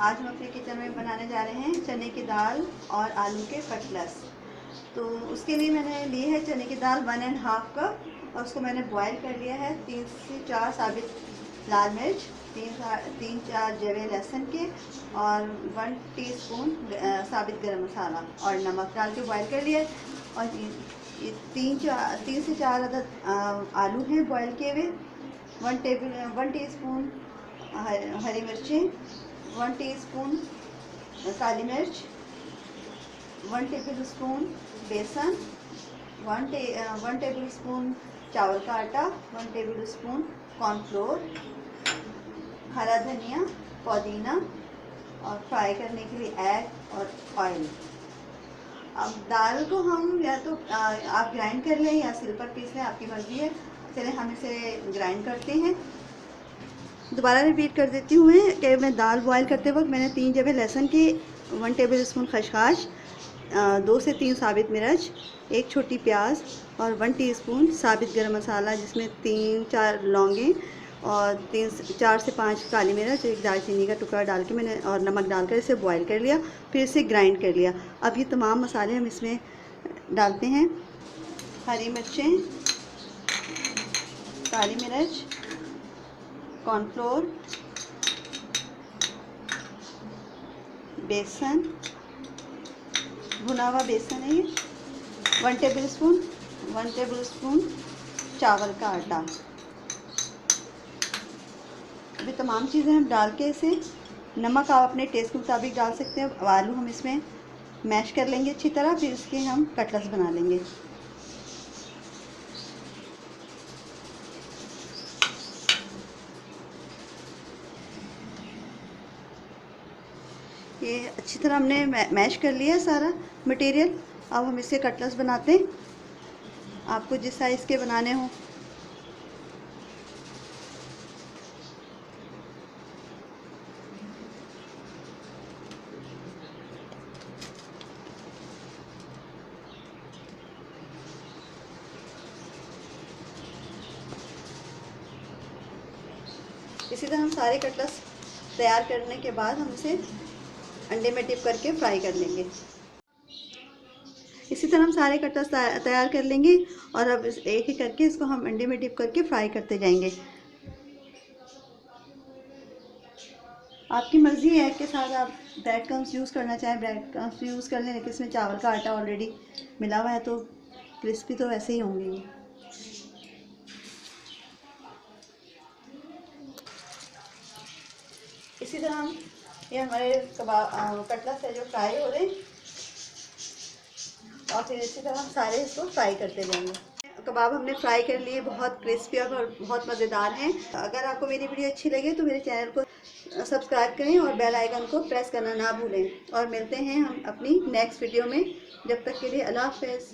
आज हम अपने किचन में बनाने जा रहे हैं चने की दाल और आलू के कटलेट्स। तो उसके लिए मैंने ली है चने की दाल 1.5 कप और उसको मैंने बॉईल कर लिया है। 3 से 4 साबित लाल मिर्च, 3-4 जवे लहसुन के और 1 टीस्पून साबित गरम मसाला और नमक डाल के बॉईल कर लिया। और ये 3 से 4 अदद आलू हैं बॉईल किए हुए। 1 टीस्पून हरी मिर्ची, 1 टीस्पून काली मिर्च, 1 टेबल स्पून बेसन, 1 टेबल स्पून चावल का आटा, 1 टेबल स्पून कॉर्नफ्लोर, हरा धनिया, पुदीना और फ्राई करने के लिए एग और ऑयल। अब दाल को हम या तो आप ग्राइंड कर लें या सिल पर पीस लें, आपकी मर्ज़ी है। चलिए हम इसे ग्राइंड करते हैं। दोबारा रिपीट कर देती हूँ मैं कि मैं दाल बॉईल करते वक्त मैंने 3 जवे लहसुन की, 1 टेबल स्पून खसखस, 2 से 3 साबित मिर्च, 1 छोटी प्याज और 1 टीस्पून साबित गरम मसाला जिसमें 3-4 लौंगे और 4 से 5 काली मिर्च, 1 दालचीनी का टुकड़ा डाल के मैंने और नमक डालकर इसे बॉईल कर लिया, फिर इसे ग्राइंड कर लिया। अब ये तमाम मसाले हम इसमें डालते हैं। हरी मिर्चें, काली मिर्च, कॉर्नफ्लोर, बेसन, भुना हुआ बेसन है ये, 1 टेबल स्पून चावल का आटा। अभी तमाम चीज़ें हम डाल के इसे, नमक आप अपने टेस्ट के मुताबिक डाल सकते हैं। आलू हम इसमें मैश कर लेंगे अच्छी तरह, फिर इसके हम कटलेट्स बना लेंगे। ये अच्छी तरह हमने मैश कर लिया सारा मटेरियल। अब हम इससे कटलेट्स बनाते हैं, आपको जिस साइज़ के बनाने हों। इसी तरह हम सारे कटलेट्स तैयार करने के बाद हम इसे अंडे में डिप करके फ्राई कर लेंगे। इसी तरह हम सारे कटलेट्स तैयार कर लेंगे और अब एक ही करके इसको हम अंडे में डिप करके फ्राई करते जाएंगे। आपकी मर्ज़ी है कि साथ आप ब्रेड क्रम्स यूज़ करना चाहें, ब्रेड क्रम्स यूज़ कर लें, लेकिन इसमें चावल का आटा ऑलरेडी मिला हुआ है तो क्रिस्पी तो वैसे ही होंगे ये। इसी तरह हम ये हमारे कटलेट्स है जो फ्राई हो रहे हैं और फिर इसी तरह हम सारे इसको फ्राई करते जाएंगे। कबाब हमने फ्राई कर लिए, बहुत क्रिस्पी और बहुत मज़ेदार हैं। अगर आपको मेरी वीडियो अच्छी लगे तो मेरे चैनल को सब्सक्राइब करें और बेल आइकन को प्रेस करना ना भूलें। और मिलते हैं हम अपनी नेक्स्ट वीडियो में। जब तक के लिए अल्लाह हाफ़िज़।